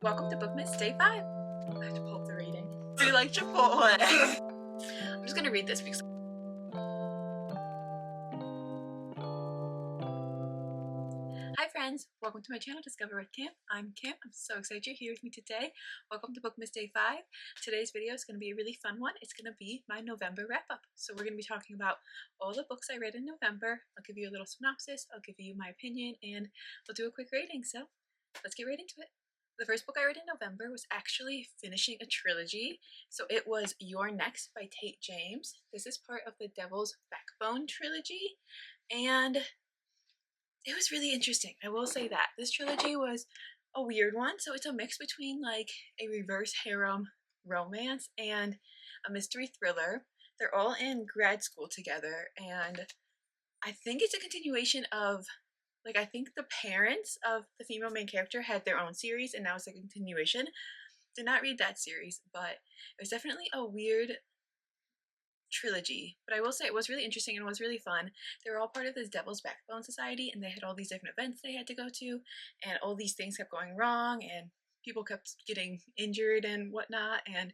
Welcome to Bookmas Day 5. I have to pull up the rating. Do you like Chipotle? I'm just gonna read this because hi friends, welcome to my channel Discover with Kim. I'm Kim. I'm so excited you're here with me today. Welcome to Bookmas Day 5. Today's video is going to be a really fun one. It's going to be my November wrap-up. So we're going to be talking about all the books I read in November. I'll give you a little synopsis, I'll give you my opinion, and we'll do a quick rating. So let's get right into it. The first book I read in November was actually finishing a trilogy. So it was You're Next by Tate James. This is part of the Devil's Backbone trilogy, and it was really interesting. I will say that. This trilogy was a weird one. So it's a mix between like a reverse harem romance and a mystery thriller. They're all in grad school together, and I think it's a continuation of, like, I think the parents of the female main character had their own series, and now it's a continuation. Did not read that series, but it was definitely a weird trilogy. But I will say it was really interesting and was really fun. They were all part of this Devil's Backbone Society, and they had all these different events they had to go to, and all these things kept going wrong, and people kept getting injured and whatnot, and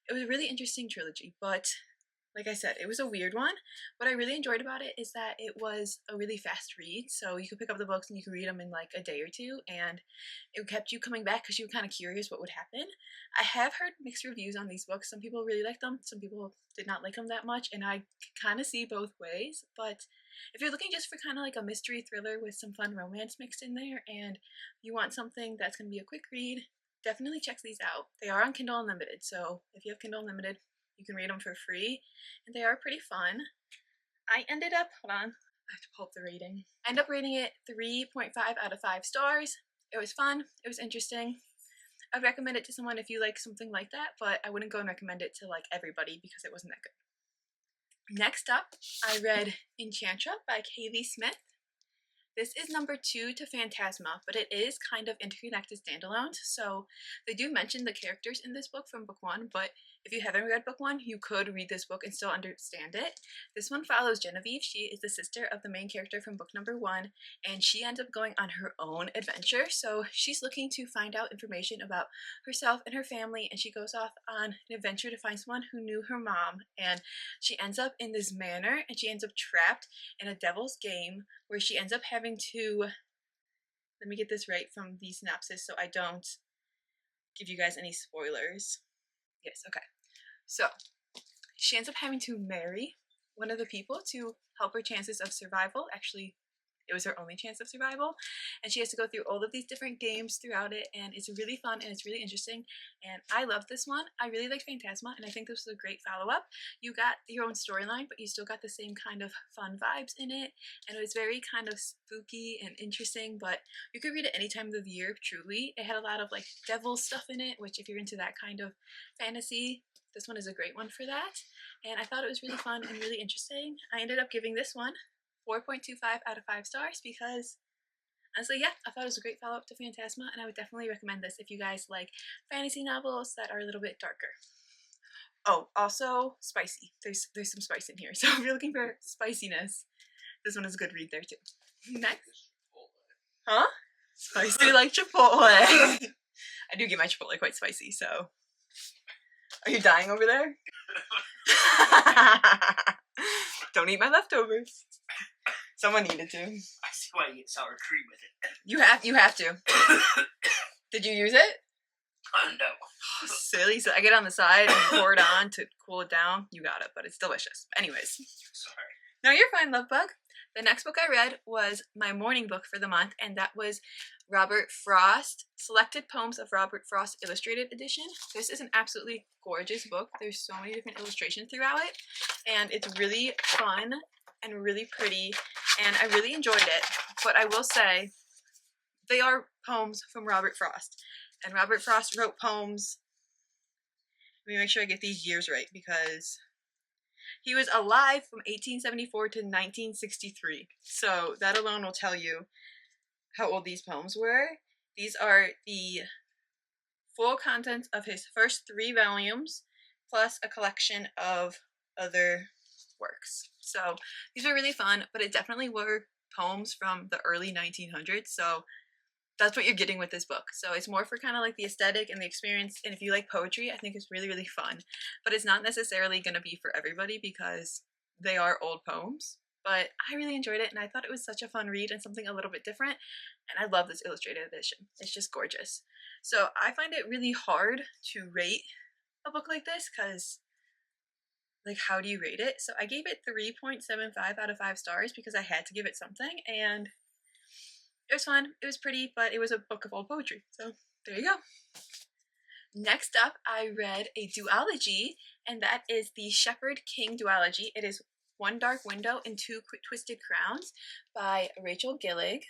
it was a really interesting trilogy. But like I said, it was a weird one. What I really enjoyed about it is that it was a really fast read, so you could pick up the books and you could read them in like a day or two, and it kept you coming back because you were kind of curious what would happen. I have heard mixed reviews on these books. Some people really liked them, some people did not like them that much, and I kind of see both ways. But if you're looking just for kind of like a mystery thriller with some fun romance mixed in there, and you want something that's going to be a quick read, definitely check these out. They are on Kindle Unlimited, so if you have Kindle Unlimited, you can read them for free, and they are pretty fun. I ended up, hold on, I have to pull up the rating. I ended up rating it 3.5 out of 5 stars. It was fun, it was interesting. I'd recommend it to someone if you like something like that, but I wouldn't go and recommend it to like everybody because it wasn't that good. Next up, I read Enchantra by Kaylee Smith. This is number 2 to Phantasma, but it is kind of interconnected standalones. So they do mention the characters in this book from book 1, but if you haven't read book 1, you could read this book and still understand it. This one follows Genevieve. She is the sister of the main character from book number 1, and she ends up going on her own adventure. So she's looking to find out information about herself and her family, and she goes off on an adventure to find someone who knew her mom, and she ends up in this manor, and she ends up trapped in a devil's game where she ends up having to, let me get this right from the synopsis so I don't give you guys any spoilers. Yes, okay. So she ends up having to marry one of the people to help her chances of survival. Actually, it was her only chance of survival, and she has to go through all of these different games throughout it, and it's really fun and it's really interesting, and I love this one. I really liked Phantasma, and I think this was a great follow-up. You got your own storyline, but you still got the same kind of fun vibes in it, and it was very kind of spooky and interesting, but you could read it any time of the year, truly. It had a lot of like devil stuff in it, which if you're into that kind of fantasy, this one is a great one for that, and I thought it was really fun and really interesting. I ended up giving this one 4.25 out of 5 stars because honestly, yeah, I thought it was a great follow-up to Phantasma, and I would definitely recommend this if you guys like fantasy novels that are a little bit darker. Oh, also spicy. There's some spice in here, so if you're looking for spiciness, this one is a good read there too. Next. Huh? Spicy like Chipotle. I do get my Chipotle quite spicy, so. Are you dying over there? Don't eat my leftovers. Someone needed to. I see why you get sour cream with it. You have to. Did you use it? No. Silly. So I get on the side and pour it on to cool it down. You got it, but it's delicious. Anyways. Sorry. No, you're fine, love bug. The next book I read was my morning book for the month, and that was Robert Frost, Selected Poems of Robert Frost Illustrated Edition. This is an absolutely gorgeous book. There's so many different illustrations throughout it, and it's really fun and really pretty, and I really enjoyed it. But I will say, they are poems from Robert Frost, and Robert Frost wrote poems, let me make sure I get these years right, because he was alive from 1874 to 1963, so that alone will tell you how old these poems were. These are the full contents of his first 3 volumes, plus a collection of other works. So these were really fun, but it definitely were poems from the early 1900s, so that's what you're getting with this book. So it's more for kind of like the aesthetic and the experience. And if you like poetry, I think it's really, really fun. But it's not necessarily going to be for everybody because they are old poems. But I really enjoyed it and I thought it was such a fun read and something a little bit different. And I love this illustrated edition. It's just gorgeous. So I find it really hard to rate a book like this because, like, how do you rate it? So I gave it 3.75 out of 5 stars because I had to give it something. And it was fun, it was pretty, but it was a book of old poetry. So there you go. Next up, I read a duology, and that is the Shepherd King duology. It is One Dark Window and Two Twisted Crowns by Rachel Gillig.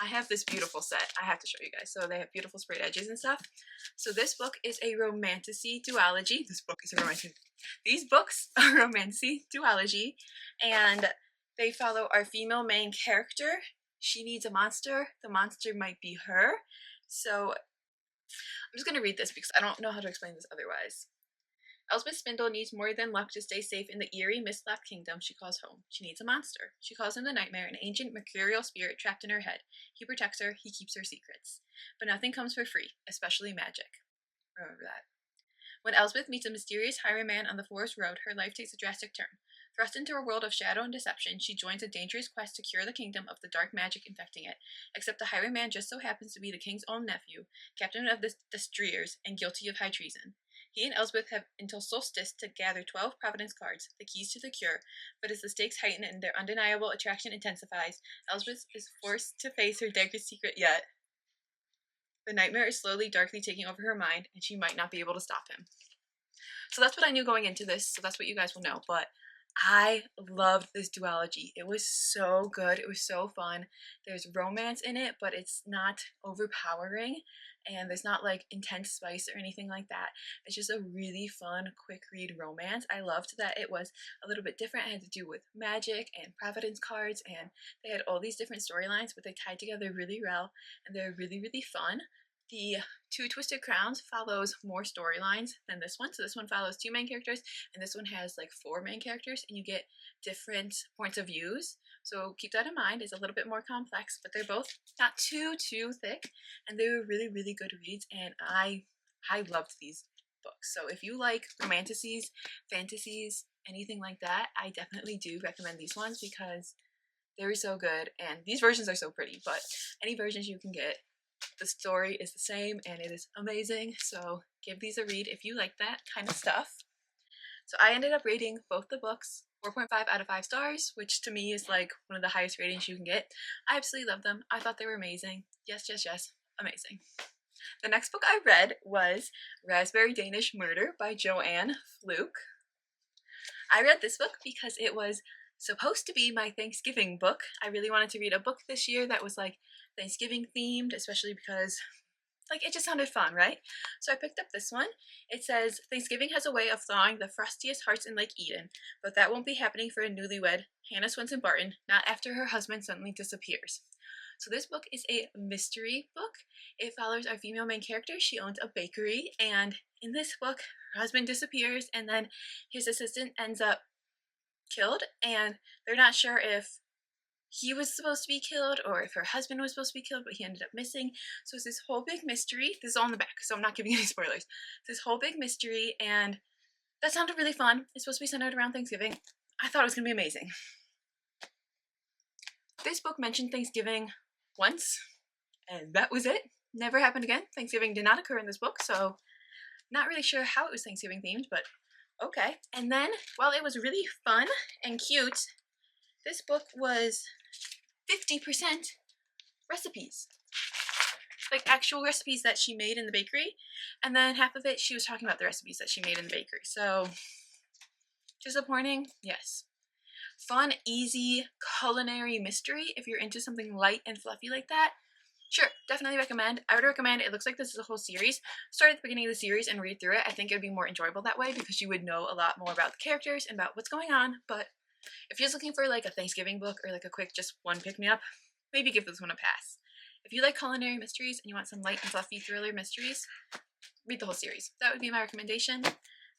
I have this beautiful set. I have to show you guys. So they have beautiful sprayed edges and stuff. So this book is a romantasy duology. These books are romantasy duology, and they follow our female main character. She needs a monster. The monster might be her. So I'm just going to read this because I don't know how to explain this otherwise. Elspeth Spindle needs more than luck to stay safe in the eerie, mist-lapped kingdom she calls home. She needs a monster. She calls him the Nightmare, an ancient mercurial spirit trapped in her head. He protects her, he keeps her secrets. But nothing comes for free, especially magic. Remember that. When Elspeth meets a mysterious highwayman on the forest road, her life takes a drastic turn. Thrust into a world of shadow and deception, she joins a dangerous quest to cure the kingdom of the dark magic infecting it. Except the highwayman just so happens to be the king's own nephew, captain of the Striers, and guilty of high treason. He and Elspeth have until solstice to gather 12 Providence cards, the keys to the cure, but as the stakes heighten and their undeniable attraction intensifies, Elspeth is forced to face her darkest secret yet. The nightmare is slowly, darkly taking over her mind, and she might not be able to stop him. So that's what I knew going into this, so that's what you guys will know, but I loved this duology. It was so good. It was so fun. There's romance in it, but it's not overpowering, and there's not like intense spice or anything like that. It's just a really fun, quick read romance. I loved that it was a little bit different. It had to do with magic and Providence cards, and they had all these different storylines, but they tied together really well, and they're really, really fun. The Two Twisted Crowns follows more storylines than this one. So this one follows 2 main characters, and this one has like 4 main characters, and you get different points of views. So keep that in mind. It's a little bit more complex, but they're both not too thick, and they were really, really good reads, and I loved these books. So if you like romantasies, fantasies, anything like that, I definitely do recommend these ones because they were so good, and these versions are so pretty, but any versions you can get, the story is the same and it is amazing, so give these a read if you like that kind of stuff. So I ended up rating both the books 4.5 out of 5 stars, which to me is like one of the highest ratings you can get. I absolutely loved them. I thought they were amazing. Yes, yes, yes, amazing. The next book I read was Raspberry Danish Murder by Joanne Fluke. I read this book because it was supposed to be my Thanksgiving book. I really wanted to read a book this year that was like Thanksgiving themed, especially because like it just sounded fun, right? So I picked up this one. It says, Thanksgiving has a way of thawing the frostiest hearts in Lake Eden, but that won't be happening for a newlywed, Hannah Swenson Barton, not after her husband suddenly disappears. So this book is a mystery book. It follows our female main character. She owns a bakery, and in this book, her husband disappears, and then his assistant ends up killed, and they're not sure if he was supposed to be killed or if her husband was supposed to be killed, but he ended up missing. So it's this whole big mystery. This is all in the back, so I'm not giving any spoilers. It's this whole big mystery, and that sounded really fun. It's supposed to be centered around Thanksgiving. I thought it was going to be amazing. This book mentioned Thanksgiving once, and that was it. Never happened again. Thanksgiving did not occur in this book, so not really sure how it was Thanksgiving themed, but okay. And then, while it was really fun and cute, this book was 50% recipes. Like actual recipes that she made in the bakery, and then half of it she was talking about the recipes that she made in the bakery. So, disappointing? Yes. Fun, easy, culinary mystery. If you're into something light and fluffy like that, sure, definitely recommend. I would recommend, it looks like this is a whole series. Start at the beginning of the series and read through it. I think it would be more enjoyable that way because you would know a lot more about the characters and about what's going on. But if you're just looking for like a Thanksgiving book or like a quick just one pick-me-up, maybe give this one a pass. If you like culinary mysteries and you want some light and fluffy thriller mysteries, read the whole series. That would be my recommendation.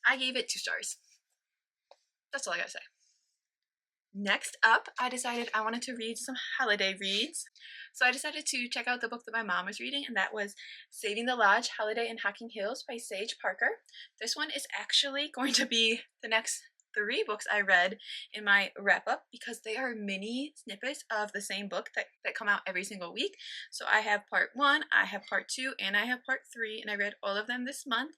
I gave it 2 stars. That's all I gotta say. Next up, I decided I wanted to read some holiday reads. So I decided to check out the book that my mom was reading, and that was Saving the Lodge, Holiday in Hocking Hills by Sage Parker. This one is actually going to be the next 3 books I read in my wrap-up because they are mini snippets of the same book that come out every single week. So I have part 1, I have part 2, and I have part 3, and I read all of them this month,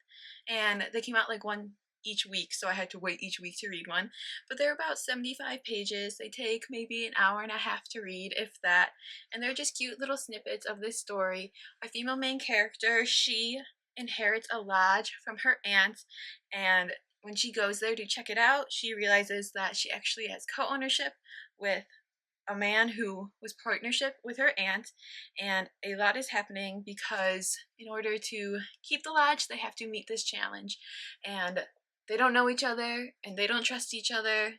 and they came out like one each week, so I had to wait each week to read one. But they're about 75 pages. They take maybe an hour and a half to read, if that, and they're just cute little snippets of this story. Our female main character, she inherits a lodge from her aunt, and when she goes there to check it out, she realizes that she actually has co-ownership with a man who was partnership with her aunt, and a lot is happening because in order to keep the lodge, they have to meet this challenge, and they don't know each other, and they don't trust each other.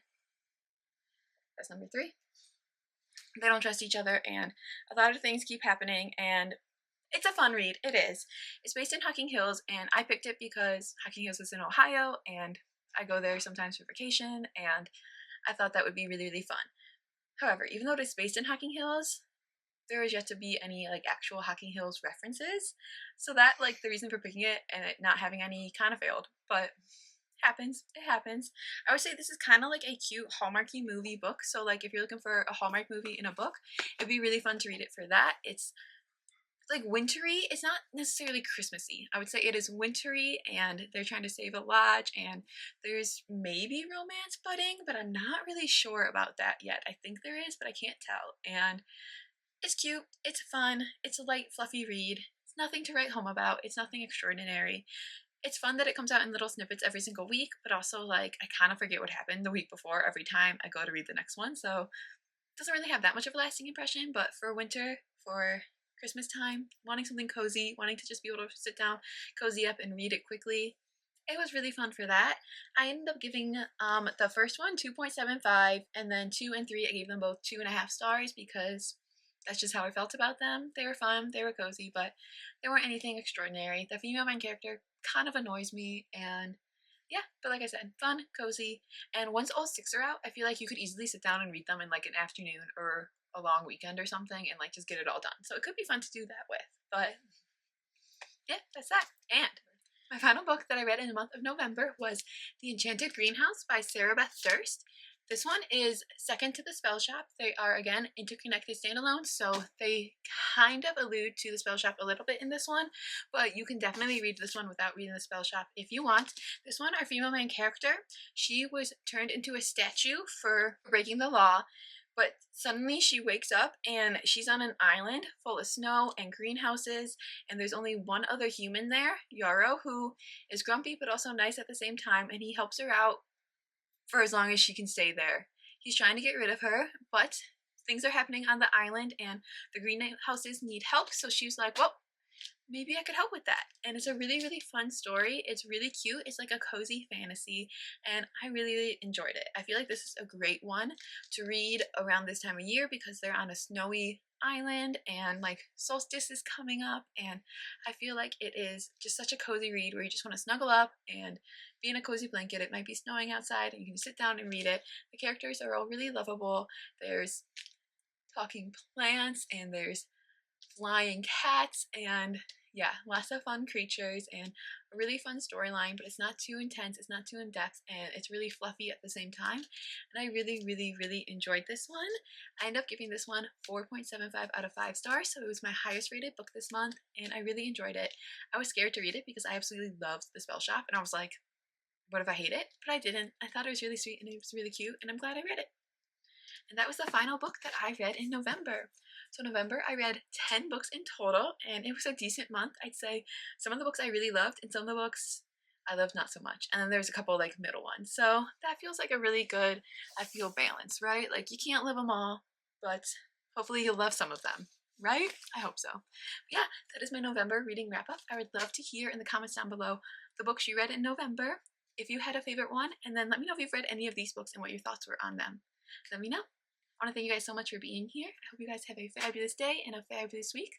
That's number 3. They don't trust each other, and a lot of things keep happening, and it's a fun read. It is. It's based in Hocking Hills, and I picked it because Hocking Hills is in Ohio, and I go there sometimes for vacation, and I thought that would be really, really fun. However, even though it is based in Hocking Hills, there is yet to be any like actual Hocking Hills references. So that, like, the reason for picking it and it not having any kind of failed, but happens. It happens. I would say this is kind of like a cute Hallmarky movie book. So like if you're looking for a Hallmark movie in a book, it'd be really fun to read it for that. It's like wintry. It's not necessarily Christmassy. I would say it is wintry, and they're trying to save a lodge, and there's maybe romance budding, but I'm not really sure about that yet. I think there is, but I can't tell. And it's cute, it's fun, it's a light, fluffy read. It's nothing to write home about, it's nothing extraordinary. It's fun that it comes out in little snippets every single week, but also like I kind of forget what happened the week before every time I go to read the next one, so it doesn't really have that much of a lasting impression. But for winter, for Christmas time, wanting something cozy, wanting to just be able to sit down, cozy up, and read it quickly, it was really fun for that. I ended up giving the first one 2.75, and then 2 and 3 I gave them both 2.5 stars because that's just how I felt about them. They were fun, they were cozy, but they weren't anything extraordinary. The female main character kind of annoys me, and yeah, but like I said, fun, cozy, and once all 6 are out, I feel like you could easily sit down and read them in like an afternoon or a long weekend or something and like just get it all done. So it could be fun to do that with, but yeah, that's that. And my final book that I read in the month of November was The Enchanted Greenhouse by Sarah Beth Durst. This one is second to The Spell Shop. They are, again, interconnected standalones, so they kind of allude to The Spell Shop a little bit in this one, but you can definitely read this one without reading The Spell Shop if you want. This one, our female main character, she was turned into a statue for breaking the law, but suddenly she wakes up and she's on an island full of snow and greenhouses, and there's only one other human there, Yarrow, who is grumpy but also nice at the same time, and he helps her out for as long as she can stay there. He's trying to get rid of her, but things are happening on the island and the greenhouses need help, so she's like, well, maybe I could help with that. And it's a really, really fun story. It's really cute. It's like a cozy fantasy, and I really, really enjoyed it. I feel like this is a great one to read around this time of year because they're on a snowy island and like solstice is coming up, and I feel like it is just such a cozy read where you just want to snuggle up and be in a cozy blanket. It might be snowing outside and you can sit down and read it. The characters are all really lovable. There's talking plants and there's flying cats, and yeah, lots of fun creatures and a really fun storyline, but it's not too intense, it's not too in-depth, and it's really fluffy at the same time. And I really, really, really enjoyed this one. I ended up giving this one 4.75 out of 5 stars, so it was my highest rated book this month, and I really enjoyed it. I was scared to read it because I absolutely loved The Spell Shop, and I was like, what if I hate it? But I didn't. I thought it was really sweet and it was really cute, and I'm glad I read it. And that was the final book that I read in November. So November, I read 10 books in total, and it was a decent month. I'd say some of the books I really loved, and some of the books I loved not so much. And then there's a couple like middle ones. So that feels like a really good, I feel, balance, right? Like you can't love them all, but hopefully you'll love some of them, right? I hope so. But yeah, that is my November reading wrap up. I would love to hear in the comments down below the books you read in November, if you had a favorite one, and then let me know if you've read any of these books and what your thoughts were on them. Let me know. I want to thank you guys so much for being here. I hope you guys have a fabulous day and a fabulous week.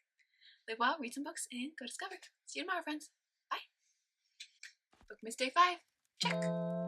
Live well, read some books, and go discover. See you tomorrow, friends. Bye. Bookmas Day 5. Check.